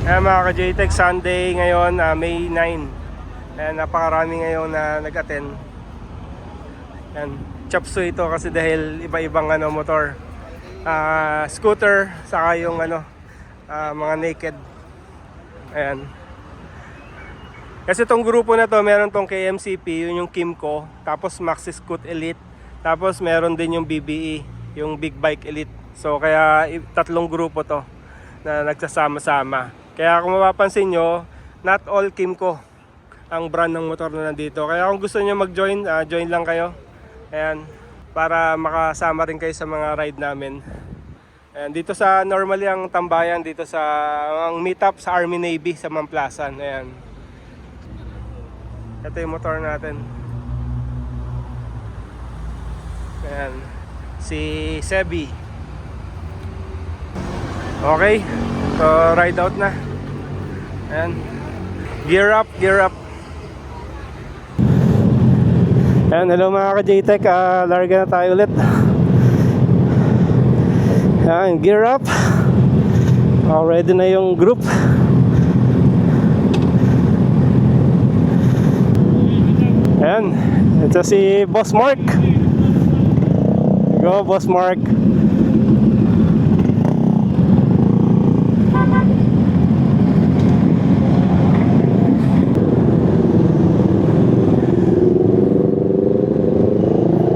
Ayan mga ka-JTech, Sunday ngayon, May 9. Ayan, napakarami ngayon na nag-attend. Ayan, chop suey ito kasi dahil iba-ibang motor, scooter, saka yung mga naked. Ayan. Kasi itong grupo na to, meron tong KMCP, yun yung Kimco, tapos Maxi Scoot Elite, tapos meron din yung BBE, yung Big Bike Elite. So kaya tatlong grupo to na nagsasama-sama. Kaya kung mapapansin nyo, not all Kimco ang brand ng motor na nandito. Kaya kung gusto nyo mag-join, join lang kayo. Ayan, para makasama rin kayo sa mga ride namin. Ayan, dito sa normally ang tambayan dito sa ang meetup sa Army Navy sa Mamplasan. Ayan. Ito yung motor natin. Ayan, si Sebi. Okay, so ride out na. Ayan, gear up, gear up. Ayan, hello mga ka-JTech, larga na tayo ulit. Ayan, gear up. Ready na yung group. Ayan, ito si Boss Mark. Go Boss Mark.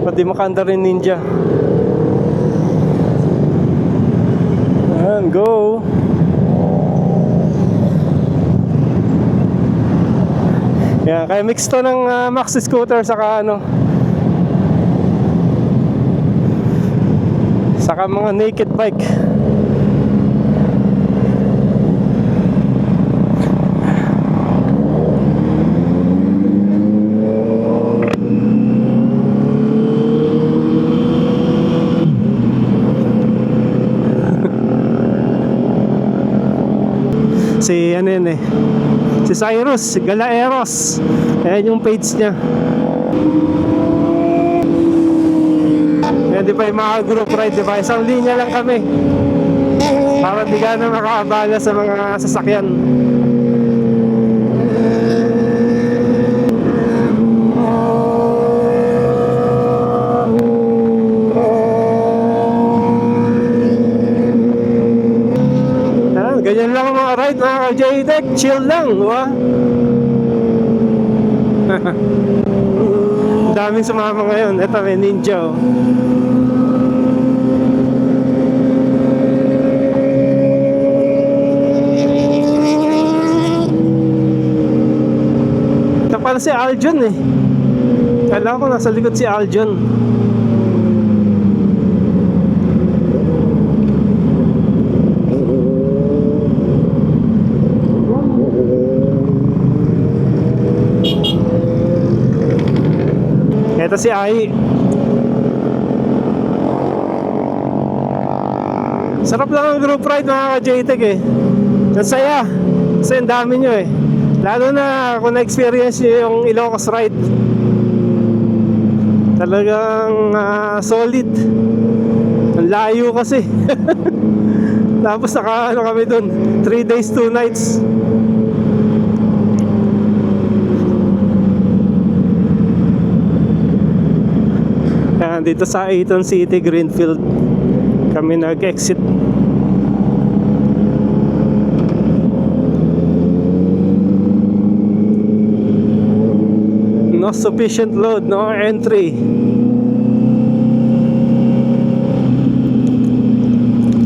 Pati makanda rin ninja. Ayan, go. Yan, kaya mix to ng Maxi Scooter saka saka mga naked bike. Si si Cyrus Galaeros. Ayan yung page niya. Ayan, di pa yung mga group ride, di ba? Isang linya lang kami para di ka na makaabala sa mga sasakyan. Ganyan lang mga ride mga ka-JTech, chill lang, diba? Daming sumama ngayon. Ito may ninja. Ito pala si Aljon eh. Kala ko nasa likod si Aljon. Ito si Ai. Sarap lang ang group ride mga ka-JTech eh. Ang saya. Kasi ang dami nyo eh. Lalo na kung na-experience nyo yung Ilocos ride. Talagang solid. Ang layo kasi. Tapos kami dun 3 days 2 nights. Dito sa Ayton City, Greenfield kami nag-exit. No sufficient load, no entry.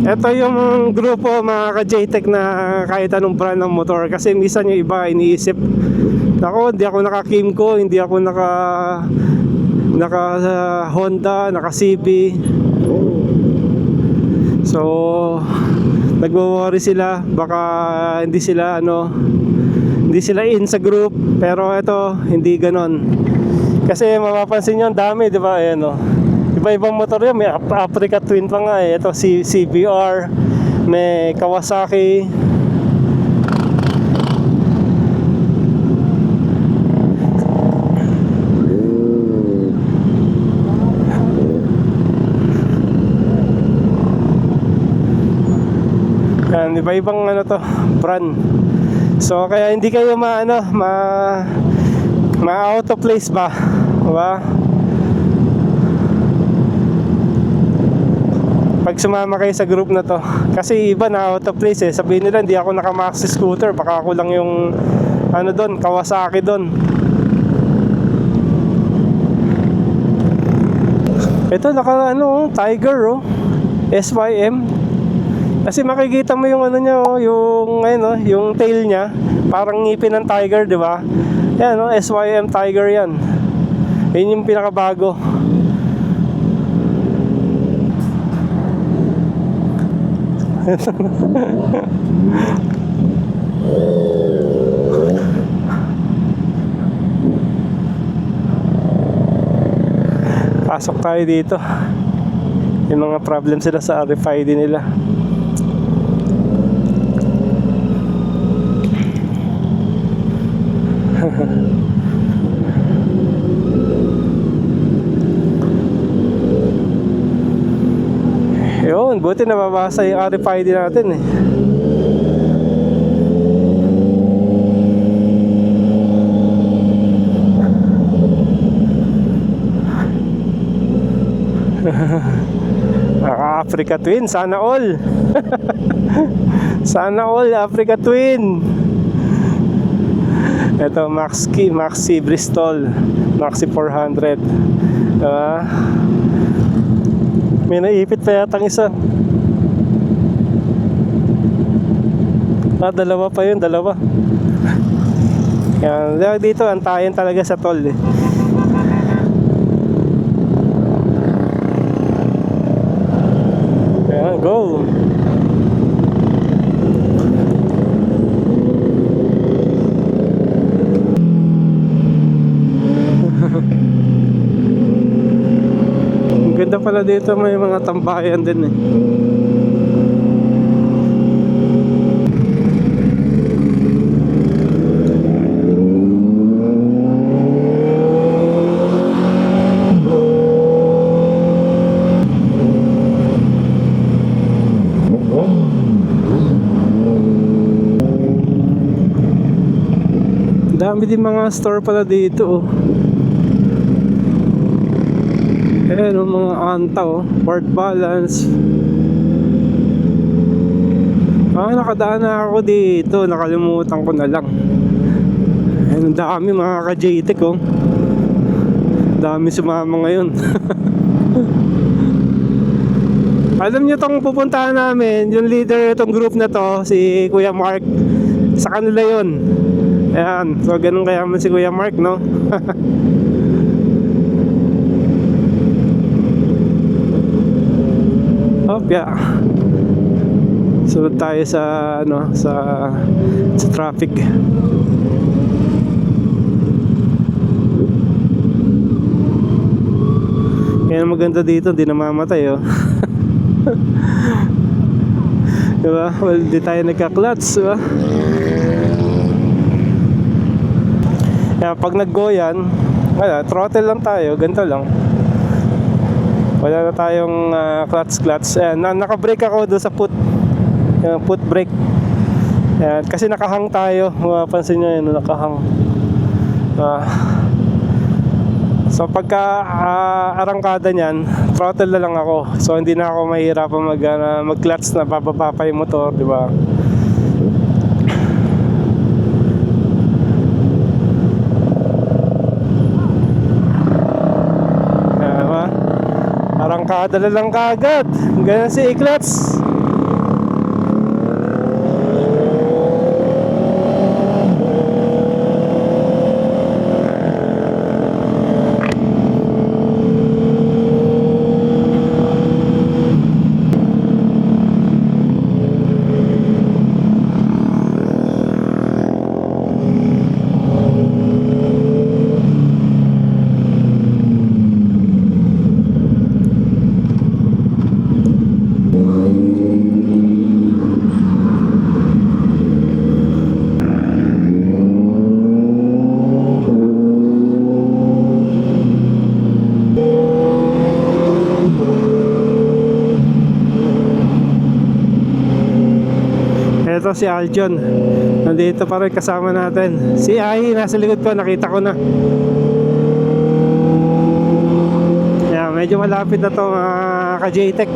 Ito yung grupo mga ka-JTech na kahit anong brand ng motor. Kasi minsan yung iba iniisip, ako hindi ako naka-Kimco, hindi ako naka Honda, naka CB. So nagwo-worry sila baka hindi sila in sa group. Pero ito hindi ganon. Kasi mapapansin niyo ang dami, di ba? Ayan iba-ibang motor yan. May Africa Twin pa nga eh. Ito si CBR, may Kawasaki. Yan, iba-ibang ano to, brand. So kaya hindi kayo ma-out of place ba? Diba? Pag sumama kayo sa group na to, kasi iba na out of place eh. Sabihin nila hindi ako naka-maxi scooter, baka ako lang yung ano doon, Kawasaki doon. Ito naka Tiger SYM. Kasi makikita mo yung ano niya yung yung tail niya, parang ngipin ng tiger, di ba? Yan SYM Tiger yan. Yun yung pinakabago. Pasok tayo dito. Yung mga problem sila sa RFID nila. Yun, buti nababasa yung RFID natin eh. Africa Twin, sana all. Sana all Africa Twin. Ito Maxi Bristol Maxi 400. May naipit pa yatang isa. Dalawa pa yun, dalawa. Yan, dito antayin talaga sa toll eh. Yan, go. Ganda pala dito, may mga tambayan din eh. Dami din mga store pala dito oh. Ayan mga anta Ford Balance. Nakadaan na ako dito, nakalimutan ko na lang. Ayan, dami mga ka-JTEC dami sumama ngayon. Alam nyo tong pupuntahan namin, yung leader itong group na to, si Kuya Mark. Sa kanila yun. Ayan, so ganun kaya man si Kuya Mark, no? Opya. Sunod tayo sa sa traffic. Yan maganda dito, hindi namamatay diba? Well, di tayo nagka-clutch, diba? Yan, pag nag-go yan, throttle lang tayo, ganito lang. Wala na tayong clutch. Naka-brake ako doon sa foot brake. Ayan, kasi nakahang tayo. Mapapansin nyo yun, nakahang. So pagka arangkada niyan, throttle na lang ako. So hindi na ako mahirapan mag-clutch na bababa pa yung motor, di ba? Arangkada na lang kagad. Ganyan si i-clutch. Ito si Aljon. Nandito pa rin kasama natin. Si Ai, nasa likod ko, nakita ko na. Yeah, medyo malapit na to mga ka-JTech.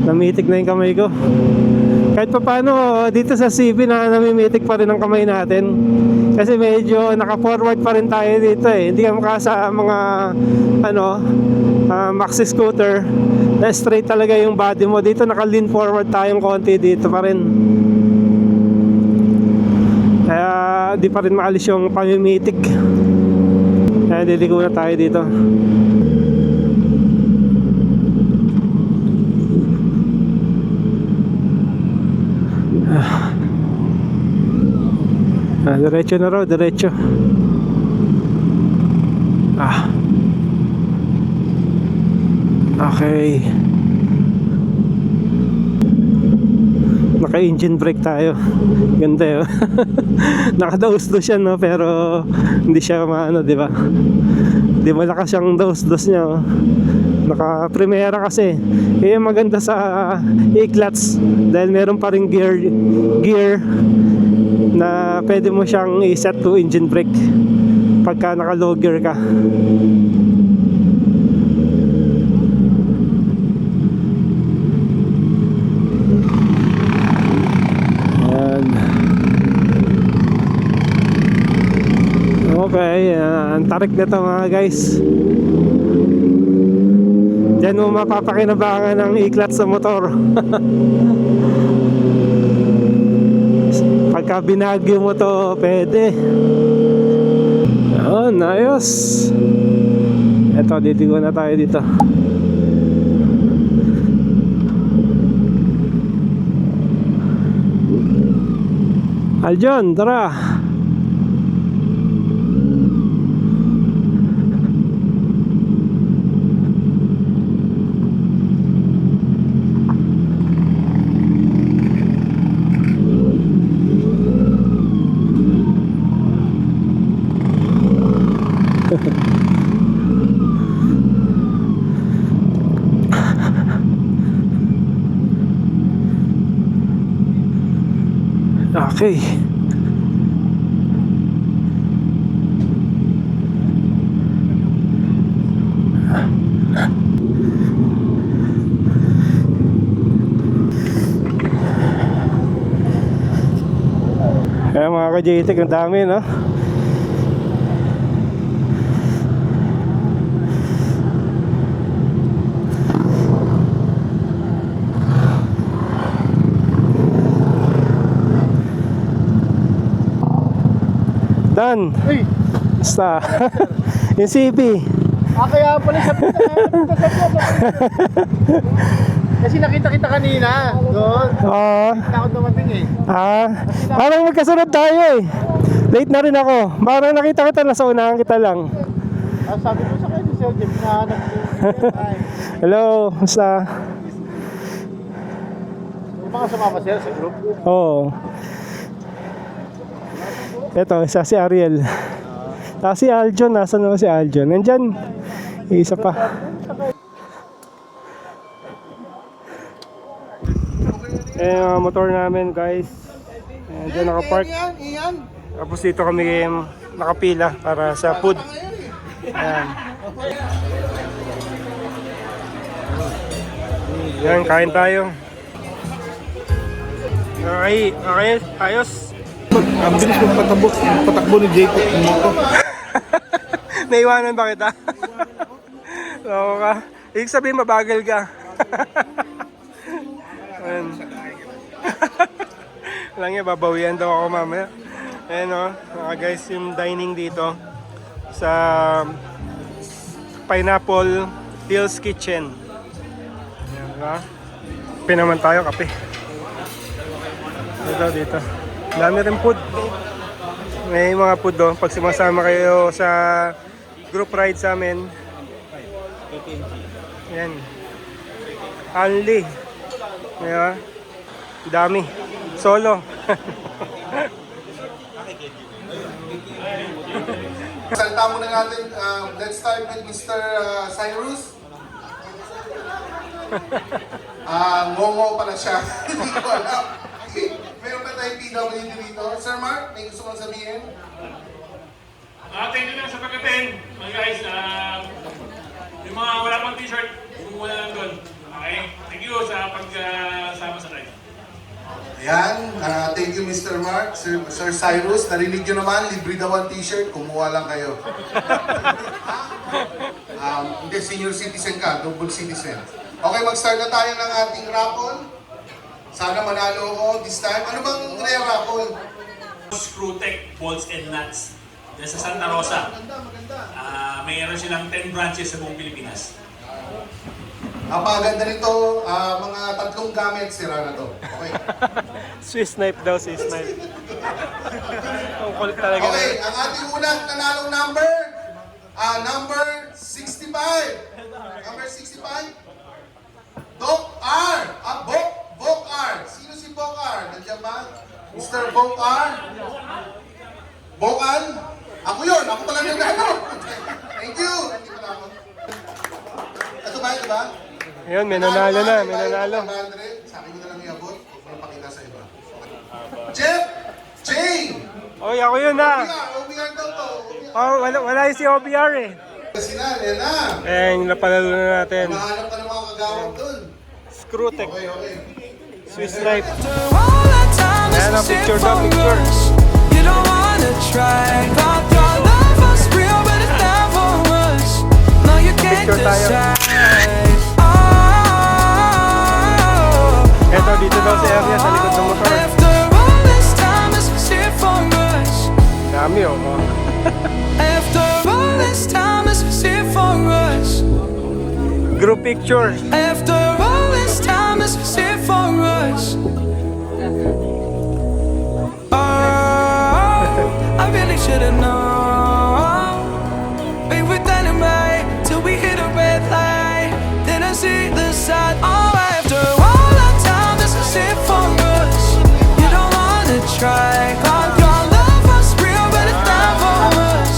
Namitik na yung kamay ko. Kahit pa paano, dito sa CB na namimitik pa rin ang kamay natin. Kasi medyo naka-forward pa rin tayo dito eh. Hindi ka mukha sa mga maxi scooter na straight talaga yung body mo. Dito naka-lean forward tayong konti dito pa rin. Kaya di pa rin maalis yung pamimitik. Kaya diligo na tayo dito. Diretso na raw, diretso. Okay. Naka-engine brake tayo. Ganda yun. Naka-dos-dos siya, no? Pero hindi siya maano, di ba? Hindi malakas yung dos-dos niya, oh. Naka-primera kasi. Kaya maganda sa e-clutch dahil meron pa ring gear na pwede mo siyang i-set to engine brake pagka naka-low gear ka. Ayan. Okay, ang tarik na to mga guys. Diyan mo mapapakinabangan ng e-clutch sa motor. Pagka binagyo mo to, pwede. Yun, ayos. Eto, ditigo na tayo dito. Aljon, tara. Okay. Kaya mga ka-JTech, ang dami, no? Dan. Uy! Basta. Yung CP. Kaya pala sabi kasi nakita kita kanina doon. Oo. Nakita ako dumating eh. Parang magkasunod tayo eh. Late na rin ako. Parang nakita kita, nasa unahan kita lang. Sabi ko sa kayo si Sir Jeff na Hello, basta. Yung mga sumama sir sa group. Oo. Ito, isa si Ariel. Tapos si Aljon, nasa naman si Aljon? Nandyan. Isa pa. Yung motor namin guys. Diyan nakapark. Tapos dito kami nakapila para sa food. Ayan. Yan, kain tayo. Okay, okay, ayos. Ang bilis kong patakbo ni Jacob dito. Naiwanan ba kita? Oo ka. Ibig sabihin mabagal ka. Lang yan, babawian daw ako mamaya. Ayan o, mga guys, yung dining dito sa Pineapple Phil's Kitchen. Ayan, diba? Kape naman tayo, kape. Dito. Dami rin food. May mga food doon. Pag sumasama kayo sa group ride sa amin. Yan. Only. Diba? Dami. Solo. salita muna natin. Let's start with Mr. Cyrus. Ngongo pala siya. Hindi ko alam. Meron pa tayong PWD dito. Sir Mark, may gusto mong sabihin? Thank you lang sa pag-attend. Mga guys, yung mga wala pang t-shirt, kumuha na lang doon. Okay? Thank you sa pagsama sa live. Ayan, thank you Mr. Mark. Sir Cyrus, narinig nyo naman, libre daw ang t-shirt, kumuha lang kayo. Hindi, senior citizen ka, double citizen. Okay, mag-start na tayo ng ating raffle. Sana manalo ko this time. Ano bang raffle? Screwtech Bolts and Nuts. Yan sa Santa Rosa. Mayroon silang 10 branches sa buong Pilipinas. Napaganda nito, mga 3 gamit, sira na to. Okay. Swiss knife daw, Swiss knife. Ang kulit talaga na. Okay, ang ating unang nanalong number, number 65. Number 65. Doc R. Bok R. Sino si Bok R? Nandiyan ba? Mr. Bok R? Bokan? Ako yun. Ako pala yung nanalo. Thank you. Nandito na ako. Ito ba? Ito ba? Ayun, may nanalo na, may nanalo. 500. Sa akin mo na lang iabot. Huwag mo na pakita sa iba. Jeff! Jane! Oy, ako yun na. OBR daw to. Oh, wala yung si OBR eh. Sinal, yan na. Eh, yung napalalo na natin. Mahanap ka ng mga kagawad dun. Screwtech, Okay, okay. Swiss knife. All that time is Ayan ang picture daw, picture. You don't wanna try. Thought your love was real, but it never was. No, you can't Picture tayo. decide. Oh, Eto, dito daw sa area sa likod ng motor. after all this time, is it for us? Dami oh. After all this time, is it for us? Group picture. After all this time, is it for us? Oh, I really should've known. We were dynamite till we hit a red light. Then I see the side. Oh, after all that time, this is it for us. You don't wanna try. Thought your love was real, but it never was.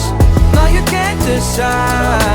No, you can't decide.